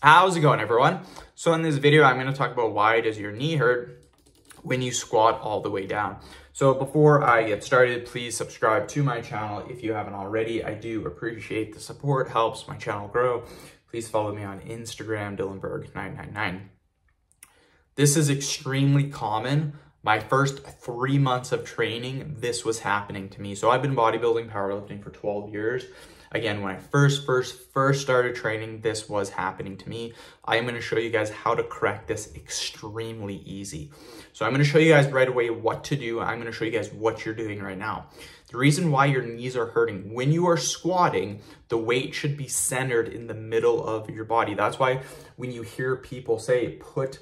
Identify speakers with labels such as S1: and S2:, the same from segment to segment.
S1: How's it going, everyone? So in this video, I'm going to talk about why does your knee hurt when you squat all the way down. So before I get started, please subscribe to my channel if you haven't already. I do appreciate the support, helps my channel grow. Please follow me on Instagram, Dylanberg999. This is extremely common. My first 3 months of training, this was happening to me. So I've been bodybuilding, powerlifting for 12 years. Again, when I first started training, this was happening to me. I am going to show you guys how to correct this extremely easy. So I'm going to show you guys right away what to do. I'm going to show you guys what you're doing right now. The reason why your knees are hurting, when you are squatting, the weight should be centered in the middle of your body. That's why when you hear people say, put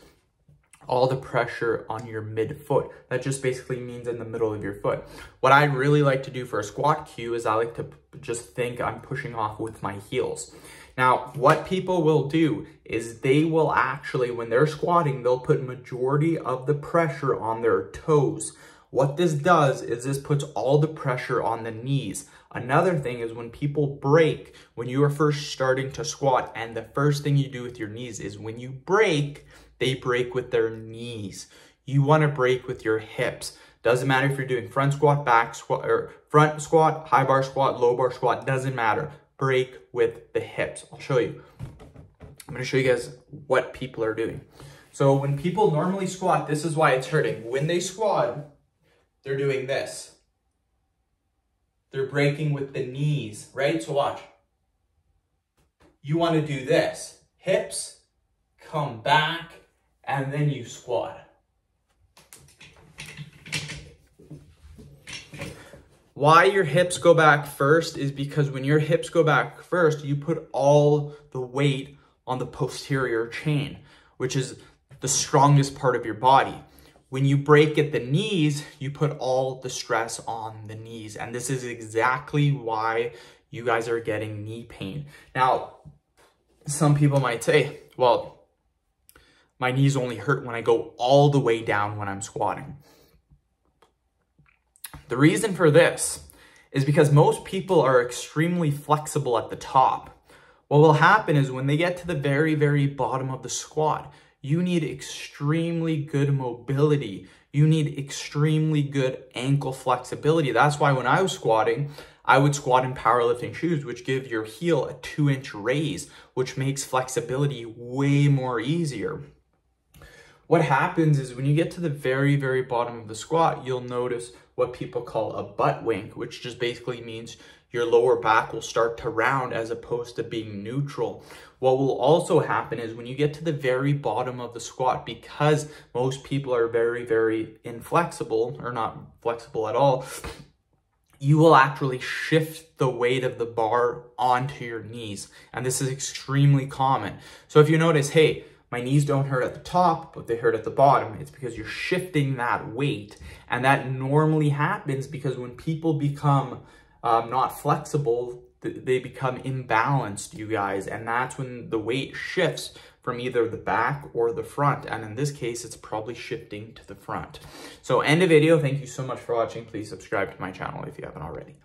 S1: all the pressure on your midfoot. That just basically means in the middle of your foot. What I really like to do for a squat cue is I like to just think I'm pushing off with my heels. Now, what people will do is they will actually, when they're squatting, they'll put majority of the pressure on their toes. What this does is this puts all the pressure on the knees. Another thing is when people break, when you are first starting to squat, and the first thing you do with your knees is when you break, they break with their knees. You want to break with your hips. Doesn't matter if you're doing front squat, back squat, or front squat, high bar squat, low bar squat, doesn't matter. Break with the hips. I'll show you. I'm going to show you guys what people are doing. So when people normally squat, this is why it's hurting. When they squat, they're doing this. They're breaking with the knees, right? So watch. You want to do this. Hips, come back, and then you squat. Why your hips go back first is because when your hips go back first, you put all the weight on the posterior chain, which is the strongest part of your body. When you break at the knees, you put all the stress on the knees. And this is exactly why you guys are getting knee pain. Now, some people might say, well, my knees only hurt when I go all the way down when I'm squatting. The reason for this is because most people are extremely flexible at the top. What will happen is when they get to the very, very bottom of the squat, you need extremely good mobility. You need extremely good ankle flexibility. That's why when I was squatting, I would squat in powerlifting shoes, which give your heel a 2-inch raise, which makes flexibility way more easier. What happens is when you get to the very, very bottom of the squat, you'll notice what people call a butt wink, which just basically means your lower back will start to round as opposed to being neutral. What will also happen is when you get to the very bottom of the squat, because most people are very, very inflexible or not flexible at all, you will actually shift the weight of the bar onto your knees. And this is extremely common. So if you notice, hey, my knees don't hurt at the top, but they hurt at the bottom, it's because you're shifting that weight. And that normally happens because when people become not flexible, they become imbalanced, you guys. And that's when the weight shifts from either the back or the front. And in this case, it's probably shifting to the front. So end of video. Thank you so much for watching. Please subscribe to my channel if you haven't already.